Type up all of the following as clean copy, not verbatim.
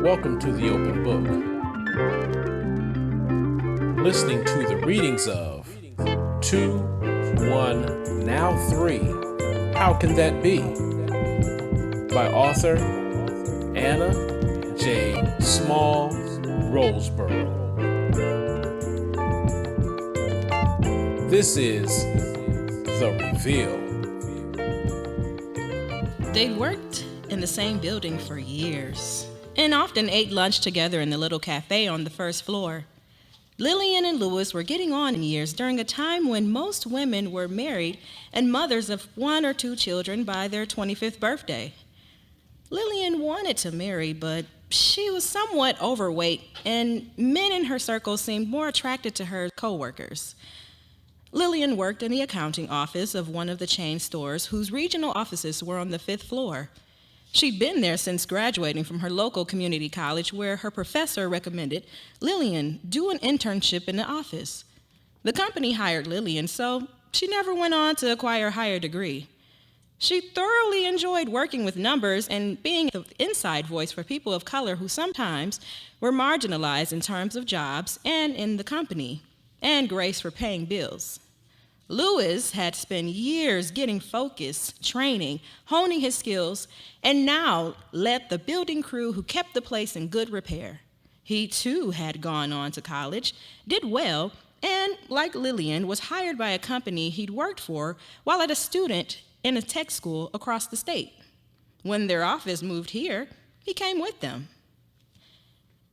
Welcome to the Open Book. Listening to the readings of 2, 1, now 3. How Can That Be? By author Anna J. Small, Roseboro. This is The Reveal. They'd worked in the same building for years and often ate lunch together in the little cafe on the first floor. Lillian and Louis were getting on in years during a time when most women were married and mothers of 1 or 2 children by their 25th birthday. Lillian wanted to marry, but she was somewhat overweight, and men in her circle seemed more attracted to her co-workers. Lillian worked in the accounting office of one of the chain stores whose regional offices were on the 5th floor. She'd been there since graduating from her local community college, where her professor recommended Lillian do an internship in the office. The company hired Lillian, so she never went on to acquire a higher degree. She thoroughly enjoyed working with numbers and being the inside voice for people of color who sometimes were marginalized in terms of jobs and in the company, and grace for paying bills. Louis had spent years getting focused, training, honing his skills, and now led the building crew who kept the place in good repair. He, too, had gone on to college, did well, and, like Lillian, was hired by a company he'd worked for while a student in a tech school across the state. When their office moved here, he came with them.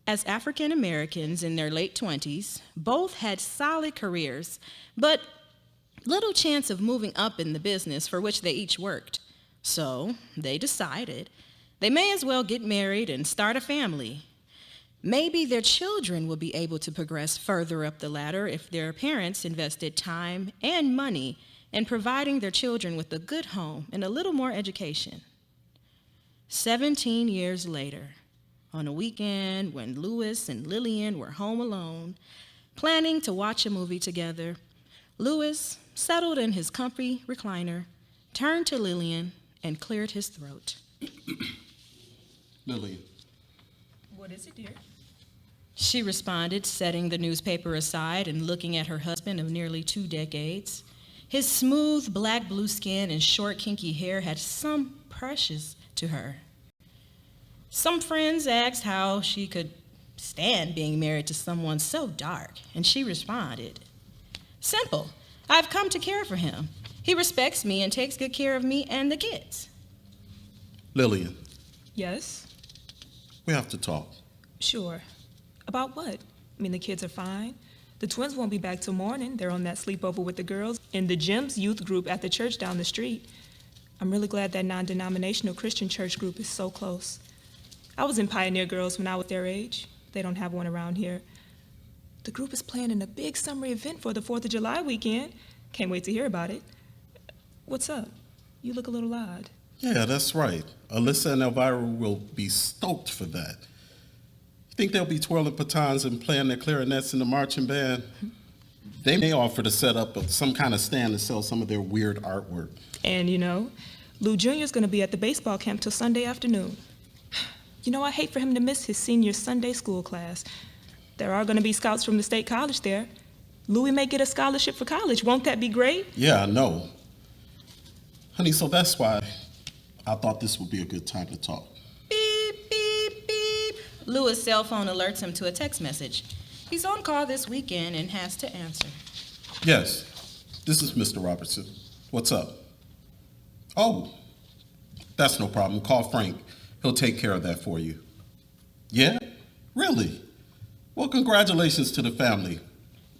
As African Americans in their late 20s, both had solid careers, but little chance of moving up in the business for which they each worked. So they decided they may as well get married and start a family. Maybe their children will be able to progress further up the ladder if their parents invested time and money in providing their children with a good home and a little more education. 17 years later, on a weekend when Louis and Lillian were home alone, planning to watch a movie together, Louis settled in his comfy recliner, turned to Lillian, and cleared his throat. Lillian. What is it, dear? She responded, setting the newspaper aside and looking at her husband of nearly 2 decades. His smooth black-blue skin and short, kinky hair had some precious to her. Some friends asked how she could stand being married to someone so dark, and she responded, "Simple. I've come to care for him. He respects me and takes good care of me and the kids." Lillian, Yes? we have to talk. Sure. About what? I mean, the kids are fine. The twins won't be back till morning. They're on that sleepover with the girls in the Jim's youth group at the church down the street. I'm really glad that non-denominational Christian church group is so close. I was in Pioneer Girls when I was their age. They don't have one around here. The group is planning a big summer event for the 4th of July weekend. Can't wait to hear about it. What's up? You look a little odd. Yeah, that's right. Alyssa and Elvira will be stoked for that. You think they'll be twirling batons and playing their clarinets in the marching band? They may offer to set up some kind of stand to sell some of their weird artwork. And, Lou Jr.'s going to be at the baseball camp till Sunday afternoon. I hate for him to miss his senior Sunday school class. There are going to be scouts from the state college there. Louis may get a scholarship for college. Won't that be great? Yeah, I know. Honey, so that's why I thought this would be a good time to talk. Beep, beep, beep. Louis' cell phone alerts him to a text message. He's on call this weekend and has to answer. Yes, this is Mr. Robertson. What's up? Oh, that's no problem. Call Frank. He'll take care of that for you. Yeah? Really? Well, congratulations to the family.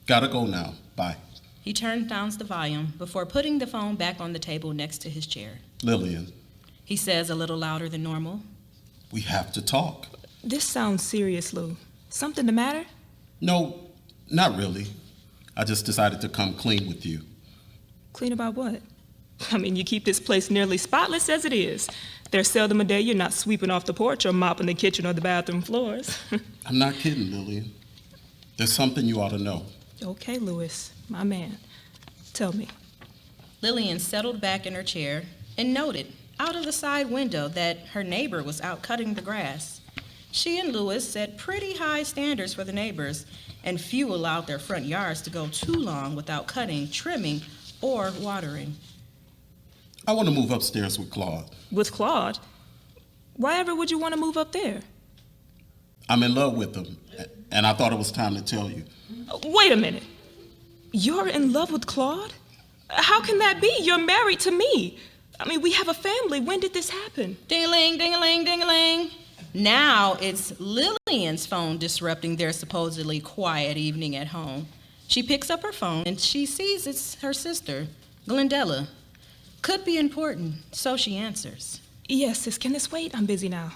Gotta go now. Bye. He turned down the volume before putting the phone back on the table next to his chair. Lillian, He says a little louder than normal. we have to talk. This sounds serious, Lou. Something the matter? No, not really. I just decided to come clean with you. Clean about what? I mean, you keep this place nearly spotless as it is. There's seldom a day you're not sweeping off the porch or mopping the kitchen or the bathroom floors. I'm not kidding, Lillian. There's something you ought to know. Okay, Louis, my man. Tell me. Lillian settled back in her chair and noted out of the side window that her neighbor was out cutting the grass. She and Lewis set pretty high standards for the neighbors, and few allowed their front yards to go too long without cutting, trimming, or watering. I want to move upstairs with Claude. With Claude? Why ever would you want to move up there? I'm in love with him, and I thought it was time to tell you. Wait a minute. You're in love with Claude? How can that be? You're married to me. I mean, we have a family. When did this happen? Ding-a-ling, ding-a-ling, ding-a-ling. Now it's Lillian's phone disrupting their supposedly quiet evening at home. She picks up her phone and she sees it's her sister, Glendella. Could be important, so she answers. Yes, sis, can this wait? I'm busy now.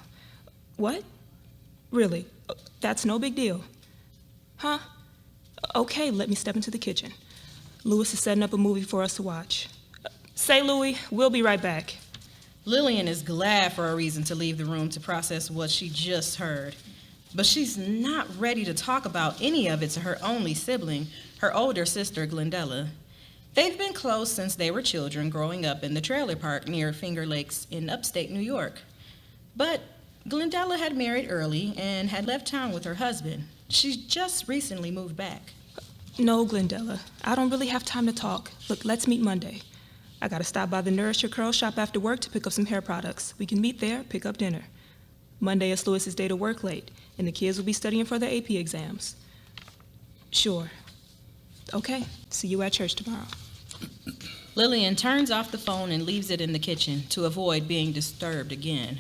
What? Really? That's no big deal. Huh? Okay, let me step into the kitchen. Louis is setting up a movie for us to watch. Say, Louis, we'll be right back. Lillian is glad for a reason to leave the room to process what she just heard. But she's not ready to talk about any of it to her only sibling, her older sister, Glendella. They've been close since they were children, growing up in the trailer park near Finger Lakes in upstate New York. But Glendella had married early and had left town with her husband. She just recently moved back. No, Glendella, I don't really have time to talk. Look, let's meet Monday. I gotta stop by the Nourish Your Curl shop after work to pick up some hair products. We can meet there, pick up dinner. Monday is Louis's day to work late, and the kids will be studying for their AP exams. Sure. Okay, see you at church tomorrow. Lillian turns off the phone and leaves it in the kitchen to avoid being disturbed again.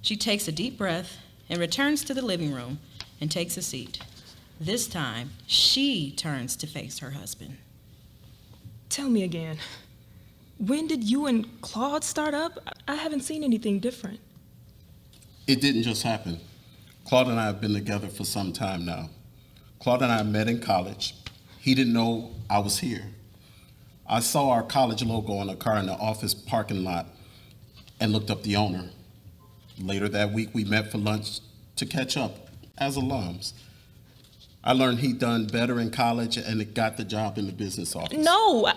She takes a deep breath and returns to the living room and takes a seat. This time, she turns to face her husband. Tell me again, when did you and Claude start up? I haven't seen anything different. It didn't just happen. Claude and I have been together for some time now. Claude and I met in college. He didn't know I was here. I saw our college logo on a car in the office parking lot and looked up the owner. Later that week, we met for lunch to catch up as alums. I learned he'd done better in college and got the job in the business office. No!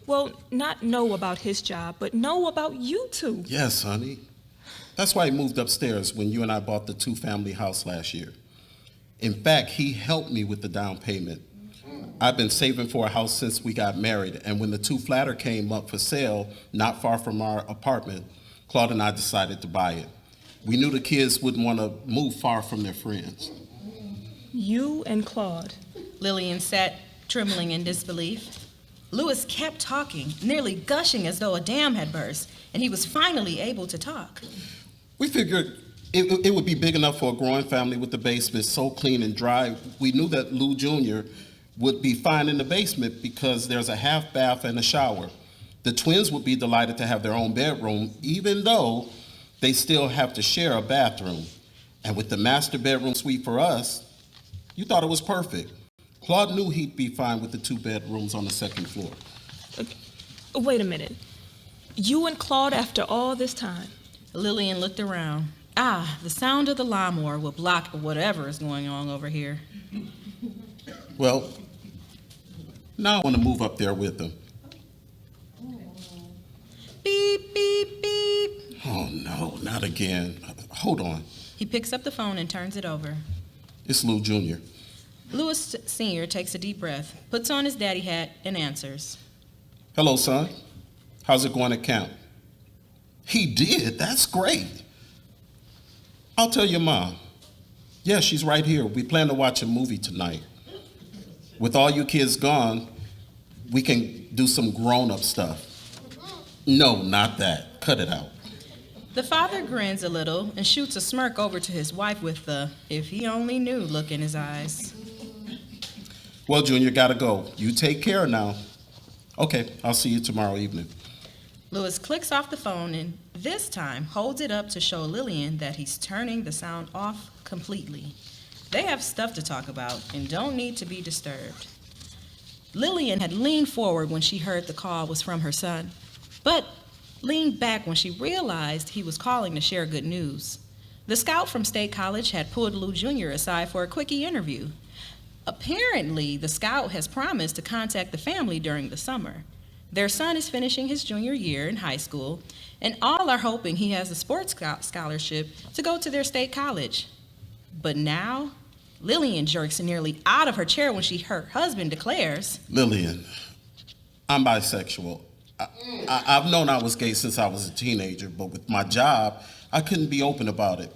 Well, not know about his job, but know about you two. Yes, honey. That's why he moved upstairs when you and I bought the two-family house last year. In fact, he helped me with the down payment. I've been saving for a house since we got married, and when the two-flatter came up for sale, not far from our apartment, Claude and I decided to buy it. We knew the kids wouldn't want to move far from their friends. You and Claude. Lillian sat, trembling in disbelief. Louis kept talking, nearly gushing as though a dam had burst, and he was finally able to talk. We figured it would be big enough for a growing family with the basement so clean and dry. We knew that Lou Jr. would be fine in the basement because there's a half bath and a shower. The twins would be delighted to have their own bedroom, even though they still have to share a bathroom. And with the master bedroom suite for us, you thought it was perfect. Claude knew he'd be fine with the 2 bedrooms on the second floor. Wait a minute. You and Claude after all this time? Lillian looked around. The sound of the lawnmower will block whatever is going on over here. Well, now I want to move up there with them. Beep, beep, beep. Oh, no, not again. Hold on. He picks up the phone and turns it over. It's Lou Jr. Louis Sr. takes a deep breath, puts on his daddy hat, and answers. Hello, son. How's it going at camp? He did? That's great. I'll tell your mom. Yeah, she's right here. We plan to watch a movie tonight. With all you kids gone, we can do some grown-up stuff. No, not that. Cut it out. The father grins a little and shoots a smirk over to his wife with the "if he only knew" look in his eyes. Well, Junior, gotta go. You take care now. Okay, I'll see you tomorrow evening. Louis clicks off the phone and this time holds it up to show Lillian that he's turning the sound off completely. They have stuff to talk about and don't need to be disturbed. Lillian had leaned forward when she heard the call was from her son, but leaned back when she realized he was calling to share good news. The scout from State College had pulled Lou Jr. aside for a quickie interview. Apparently, the scout has promised to contact the family during the summer. Their son is finishing his junior year in high school, and all are hoping he has a sports scholarship to go to their state college. But now, Lillian jerks nearly out of her chair when her husband declares, Lillian, I'm bisexual. I've known I was gay since I was a teenager, but with my job, I couldn't be open about it.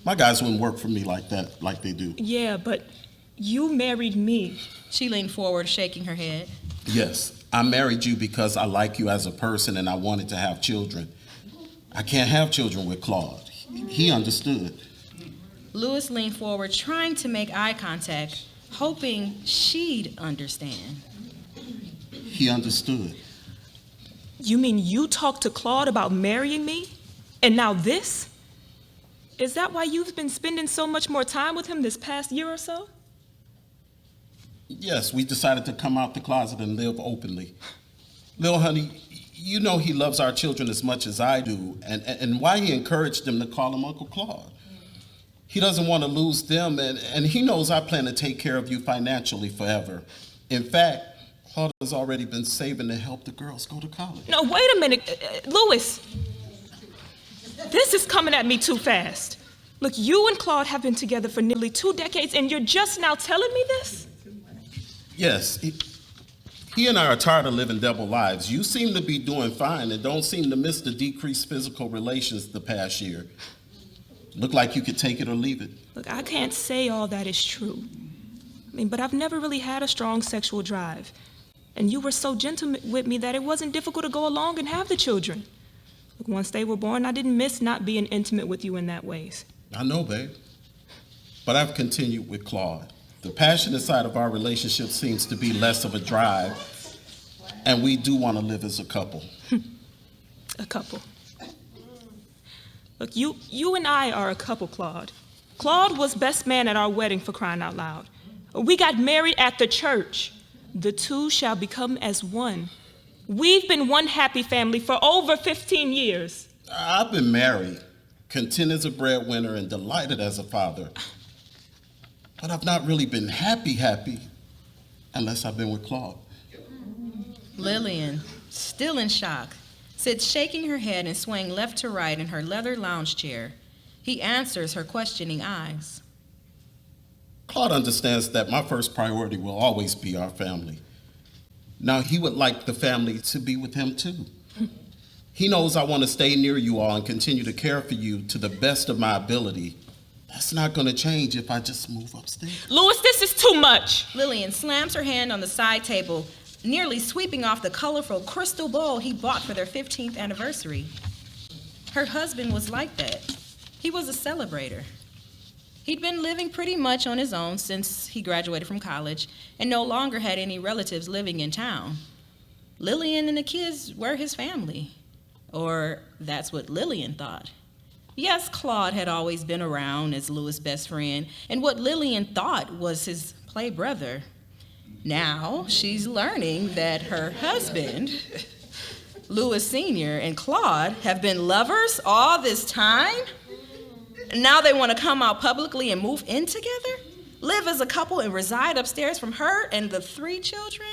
My guys wouldn't work for me like that, like they do. Yeah, but you married me. She leaned forward, shaking her head. Yes, I married you because I like you as a person and I wanted to have children. I can't have children with Claude. He understood. Lewis leaned forward, trying to make eye contact, hoping she'd understand. He understood. You mean you talked to Claude about marrying me? And now this? Is that why you've been spending so much more time with him this past year or so? Yes, we decided to come out the closet and live openly. Lil honey, you know he loves our children as much as I do, and why he encouraged them to call him Uncle Claude. He doesn't want to lose them, and he knows I plan to take care of you financially forever. In fact, Claude has already been saving to help the girls go to college. No, wait a minute. Louis, this is coming at me too fast. Look, you and Claude have been together for nearly 2 decades, and you're just now telling me this? Yes, he and I are tired of living double lives. You seem to be doing fine and don't seem to miss the decreased physical relations the past year. Look like you could take it or leave it. Look, I can't say all that is true. But I've never really had a strong sexual drive. And you were so gentle with me that it wasn't difficult to go along and have the children. Look, once they were born, I didn't miss not being intimate with you in that ways. I know, babe. But I've continued with Claude. The passionate side of our relationship seems to be less of a drive, and we do want to live as a couple. A couple. Look, you and I are a couple, Claude. Claude was best man at our wedding, for crying out loud. We got married at the church. The two shall become as one. We've been one happy family for over 15 years. I've been married, content as a breadwinner, and delighted as a father. But I've not really been happy, unless I've been with Claude. Lillian, still in shock, sits shaking her head and swaying left to right in her leather lounge chair. He answers her questioning eyes. Claude understands that my first priority will always be our family. Now, he would like the family to be with him, too. He knows I want to stay near you all and continue to care for you to the best of my ability. That's not going to change if I just move upstairs. Louis, this is too much. Lillian slams her hand on the side table, nearly sweeping off the colorful crystal bowl he bought for their 15th anniversary. Her husband was like that. He was a celebrator. He'd been living pretty much on his own since he graduated from college and no longer had any relatives living in town. Lillian and the kids were his family. Or that's what Lillian thought. Yes, Claude had always been around as Louis' best friend, and what Lillian thought was his play brother. Now she's learning that her husband, Louis Sr., and Claude have been lovers all this time. Now they want to come out publicly and move in together? Live as a couple and reside upstairs from her and the 3 children?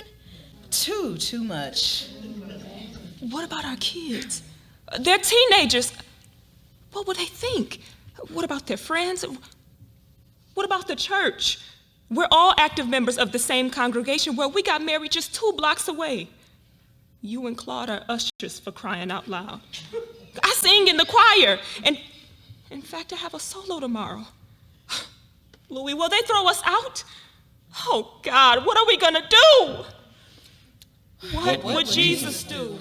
Too much. What about our kids? They're teenagers. What would they think? What about their friends? What about the church? We're all active members of the same congregation where we got married just 2 blocks away. You and Claude are ushers, for crying out loud. I sing in the choir, and in fact, I have a solo tomorrow. Louis, will they throw us out? Oh, God, what are we gonna do? What would Jesus do?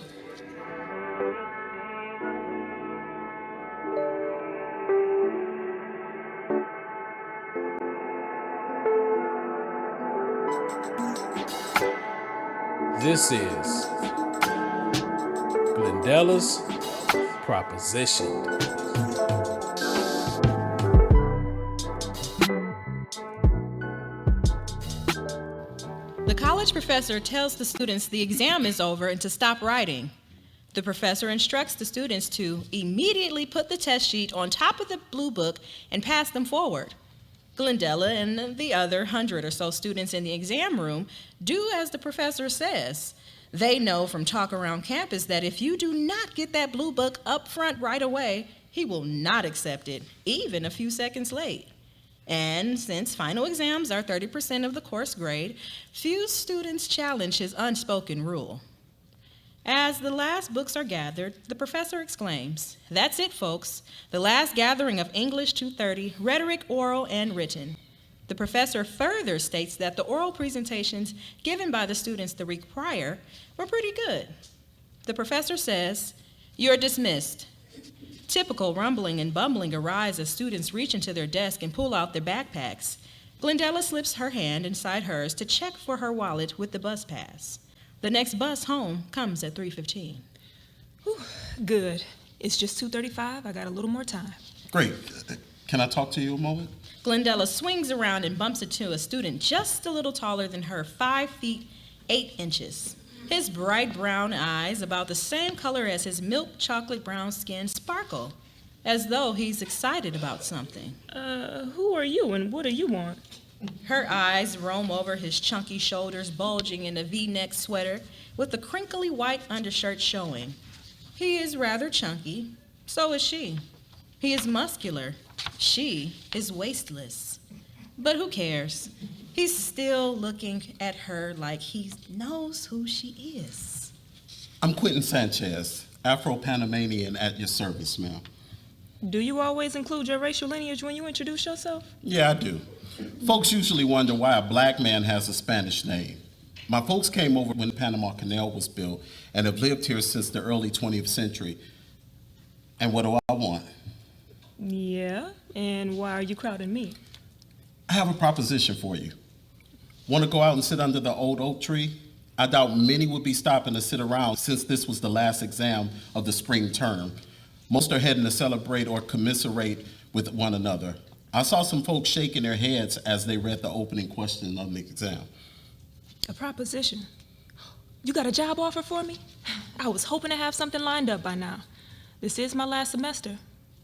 This is Glendella's Proposition. The college professor tells the students the exam is over and to stop writing. The professor instructs the students to immediately put the test sheet on top of the blue book and pass them forward. Glendella and the other 100 or so students in the exam room do as the professor says. They know from talk around campus that if you do not get that blue book up front right away, he will not accept it, even a few seconds late. And since final exams are 30% of the course grade, few students challenge his unspoken rule. As the last books are gathered, the professor exclaims, "That's it, folks. The last gathering of English 230, rhetoric, oral, and written." The professor further states that the oral presentations given by the students the week prior were pretty good. The professor says, "You're dismissed." Typical rumbling and bumbling arise as students reach into their desk and pull out their backpacks. Glendella slips her hand inside hers to check for her wallet with the bus pass. The next bus home comes at 3:15. Whew, good. It's just 2:35. I got a little more time. Great. Can I talk to you a moment? Glendella swings around and bumps into a student just a little taller than her, 5 feet 8 inches. His bright brown eyes, about the same color as his milk chocolate brown skin, sparkle, as though he's excited about something. Who are you and what do you want? Her eyes roam over his chunky shoulders bulging in a V-neck sweater with the crinkly white undershirt showing. He is rather chunky, so is she. He is muscular. She is waistless. But who cares? He's still looking at her like he knows who she is. I'm Quentin Sanchez, Afro-Panamanian at your service, ma'am. Do you always include your racial lineage when you introduce yourself? Yeah, I do. Folks usually wonder why a black man has a Spanish name. My folks came over when the Panama Canal was built and have lived here since the early 20th century. And what do I want? Yeah, and why are you crowding me? I have a proposition for you. Want to go out and sit under the old oak tree? I doubt many would be stopping to sit around since this was the last exam of the spring term. Most are heading to celebrate or commiserate with one another. I saw some folks shaking their heads as they read the opening question of the exam. A proposition? You got a job offer for me? I was hoping to have something lined up by now. This is my last semester.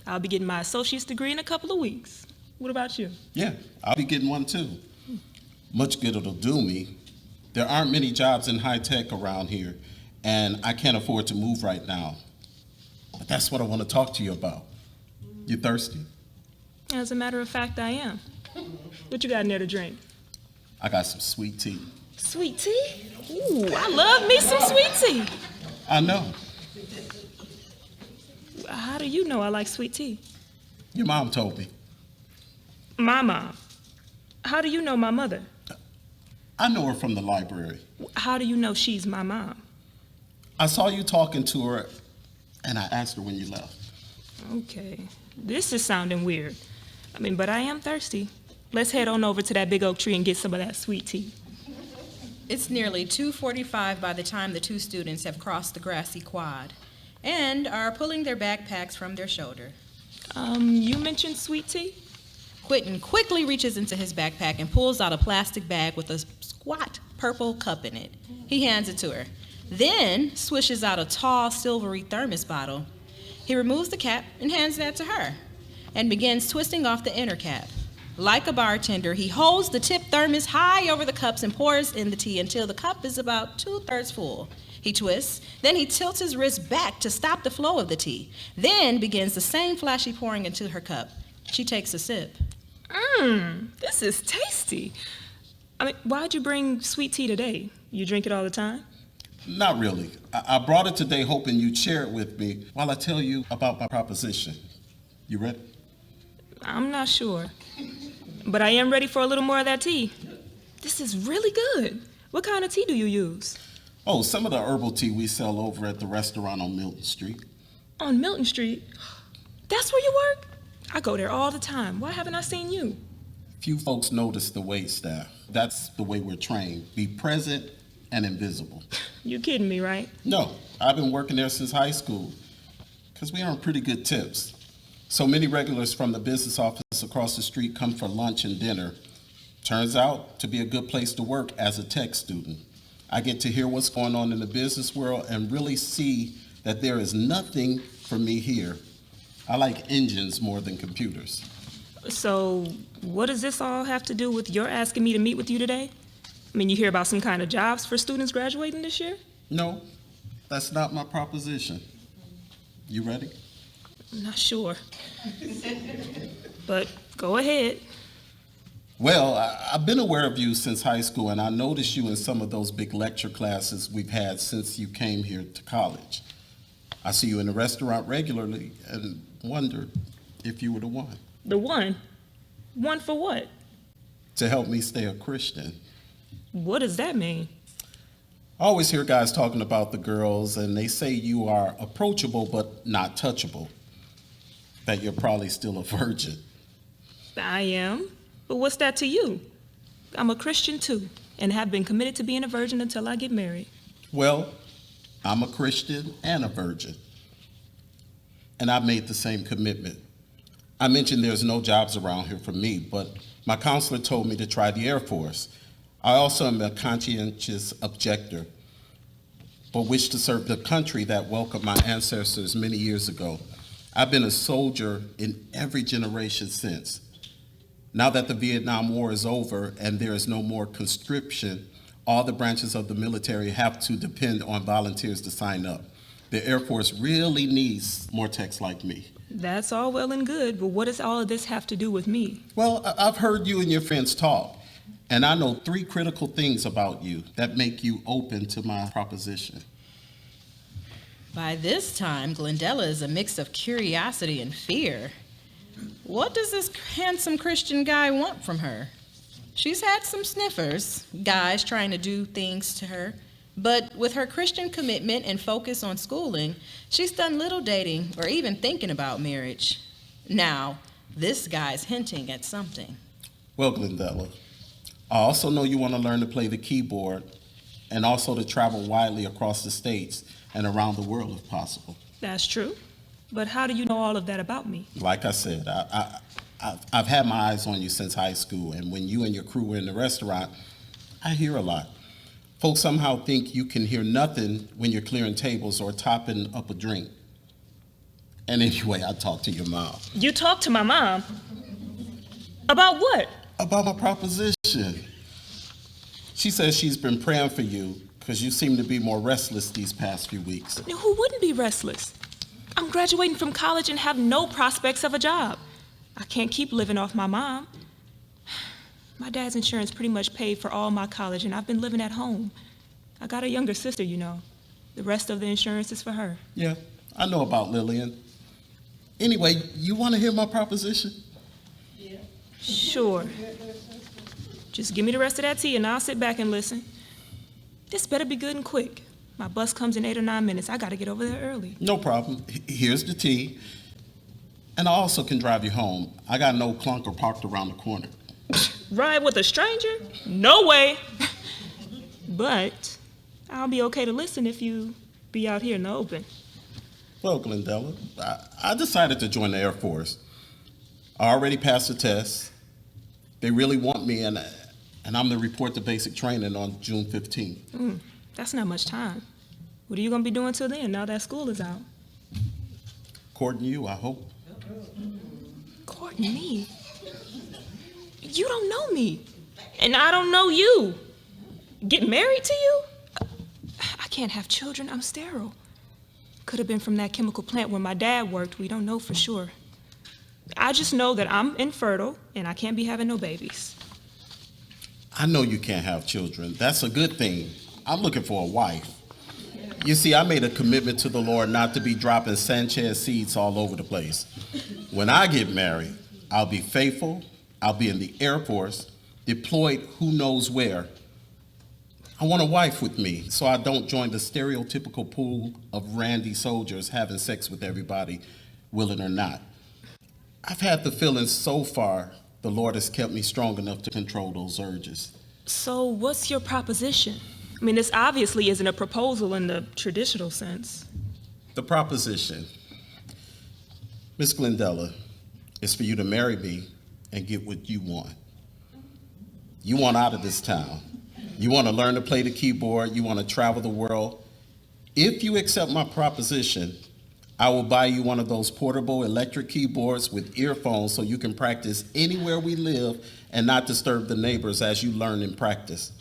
I'll be getting my associate's degree in a couple of weeks. What about you? Yeah, I'll be getting one too. Much good it'll do me. There aren't many jobs in high tech around here, and I can't afford to move right now. But that's what I want to talk to you about. You thirsty? As a matter of fact, I am. What you got in there to drink? I got some sweet tea. Sweet tea? Ooh, I love me some sweet tea. I know. How do you know I like sweet tea? Your mom told me. My mom. How do you know my mother? I know her from the library. How do you know she's my mom? I saw you talking to her, and I asked her when you left. Okay, this is sounding weird. But I am thirsty. Let's head on over to that big oak tree and get some of that sweet tea. It's nearly 2:45 by the time the two students have crossed the grassy quad and are pulling their backpacks from their shoulder. You mentioned sweet tea? Quentin quickly reaches into his backpack and pulls out a plastic bag with a squat purple cup in it. He hands it to her, then swishes out a tall silvery thermos bottle. He removes the cap and hands that to her and begins twisting off the inner cap. Like a bartender, he holds the tip thermos high over the cups and pours in the tea until the cup is about 2/3 full. He twists, then he tilts his wrist back to stop the flow of the tea, then begins the same flashy pouring into her cup. She takes a sip. This is tasty. Why'd you bring sweet tea today? You drink it all the time? Not really. I brought it today hoping you'd share it with me while I tell you about my proposition. You ready? I'm not sure. But I am ready for a little more of that tea. This is really good. What kind of tea do you use? Oh, some of the herbal tea we sell over at the restaurant on Milton Street. On Milton Street? That's where you work? I go there all the time. Why haven't I seen you? Few folks notice the wait staff. That's the way we're trained. Be present and invisible. You kidding me, right? No, I've been working there since high school because we earn pretty good tips. So many regulars from the business office across the street come for lunch and dinner. Turns out to be a good place to work as a tech student. I get to hear what's going on in the business world and really see that there is nothing for me here. I like engines more than computers. So what does this all have to do with your asking me to meet with you today? You hear about some kind of jobs for students graduating this year? No, that's not my proposition. You ready? I'm not sure. But go ahead. Well, I've been aware of you since high school, and I noticed you in some of those big lecture classes we've had since you came here to college. I see you in the restaurant regularly and wondered if you were the one The one? One for what? to help me stay a Christian. What does that mean? I always hear guys talking about the girls, and they say you are approachable but not touchable, that you're probably still a virgin. I am. But what's that to you? I'm a Christian too, and have been committed to being a virgin until I get married. Well, I'm a Christian and a virgin, and I've made the same commitment. I mentioned there's no jobs around here for me, but my counselor told me to try the Air Force. I also am a conscientious objector, but wish to serve the country that welcomed my ancestors many years ago. I've been a soldier in every generation since. Now that the Vietnam War is over and there is no more conscription, all the branches of the military have to depend on volunteers to sign up. The Air Force really needs more techs like me. That's all well and good, but what does all of this have to do with me? Well, I've heard you and your friends talk, and I know 3 critical things about you that make you open to my proposition. By this time, Glendella is a mix of curiosity and fear. What does this handsome Christian guy want from her? She's had some sniffers, guys trying to do things to her, but with her Christian commitment and focus on schooling, she's done little dating or even thinking about marriage. Now, this guy's hinting at something. Well, Glendella, I also know you want to learn to play the keyboard and also to travel widely across the states and around the world if possible. That's true. But how do you know all of that about me? Like I said, I've had my eyes on you since high school, and when you and your crew were in the restaurant, I hear a lot. Folks somehow think you can hear nothing when you're clearing tables or topping up a drink. And anyway, I talked to your mom. You talked to my mom? About what? About my proposition. She says she's been praying for you because you seem to be more restless these past few weeks. Now, who wouldn't be restless? I'm graduating from college and have no prospects of a job. I can't keep living off my mom. My dad's insurance pretty much paid for all my college, and I've been living at home. I got a younger sister, you know. The rest of the insurance is for her. Yeah, I know about Lillian. Anyway, you want to hear my proposition? Sure. Just give me the rest of that tea, and I'll sit back and listen. This better be good and quick. My bus comes in 8 or 9 minutes. I gotta get over there early. No problem. Here's the tea. And I also can drive you home. I got an old clunker parked around the corner. Ride with a stranger? No way. But I'll be okay to listen if you be out here in the open. Well, Glendella, I decided to join the Air Force. I already passed the test. They really want me, and I'm to report to basic training on June 15th. That's not much time. What are you gonna be doing till then, now that school is out? Courting you, I hope. Courting me? You don't know me, and I don't know you. Get married to you? I can't have children, I'm sterile. Could have been from that chemical plant where my dad worked, we don't know for sure. I just know that I'm infertile, and I can't be having no babies. I know you can't have children. That's a good thing. I'm looking for a wife. You see, I made a commitment to the Lord not to be dropping Sanchez seeds all over the place. When I get married, I'll be faithful. I'll be in the Air Force, deployed who knows where. I want a wife with me so I don't join the stereotypical pool of randy soldiers having sex with everybody, willing or not. I've had the feeling so far the Lord has kept me strong enough to control those urges. So what's your proposition? I mean, this obviously isn't a proposal in the traditional sense. The proposition, Miss Glendella, is for you to marry me and get what you want. You want out of this town. You want to learn to play the keyboard. You want to travel the world. If you accept my proposition, I will buy you one of those portable electric keyboards with earphones so you can practice anywhere we live and not disturb the neighbors as you learn and practice.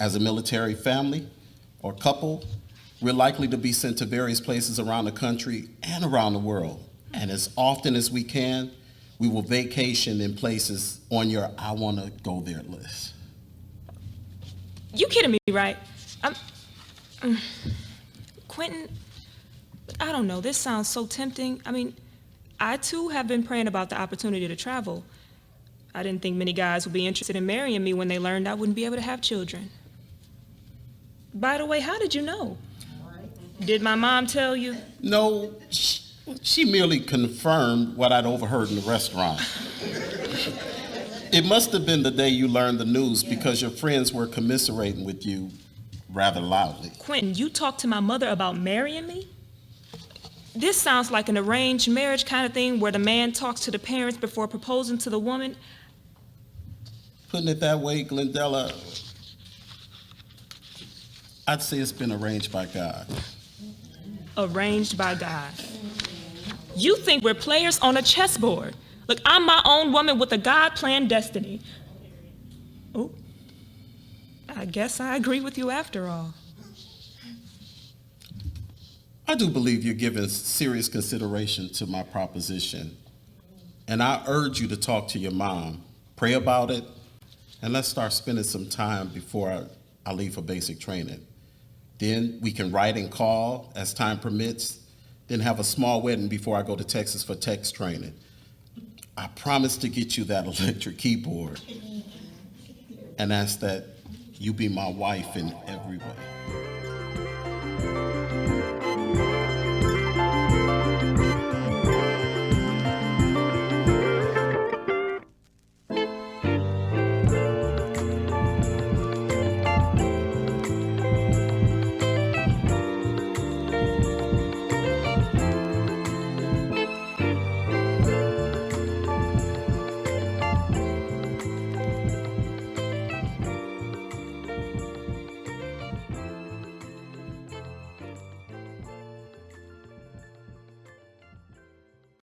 As a military family or couple, we're likely to be sent to various places around the country and around the world. And as often as we can, We will vacation in places on your I want to go there list. You kidding me, right? Quentin, I don't know, this sounds so tempting. I mean, I too have been praying about the opportunity to travel. I didn't think many guys would be interested in marrying me when they learned I wouldn't be able to have children. By the way, how did you know? Did my mom tell you? No, she merely confirmed what I'd overheard in the restaurant. It must have been the day you learned the news because your friends were commiserating with you rather loudly. Quentin, you talked to my mother about marrying me? This sounds like an arranged marriage kind of thing where the man talks to the parents before proposing to the woman. Putting it that way, Glendella, I'd say it's been arranged by God. Arranged by God. You think we're players on a chessboard. Look, I'm my own woman with a God-planned destiny. Oh, I guess I agree with you after all. I do believe you're giving serious consideration to my proposition. And I urge you to talk to your mom, pray about it, and let's start spending some time before I leave for basic training. Then we can write and call as time permits, then have a small wedding before I go to Texas for text training. I promise to get you that electric keyboard and ask that you be my wife in every way.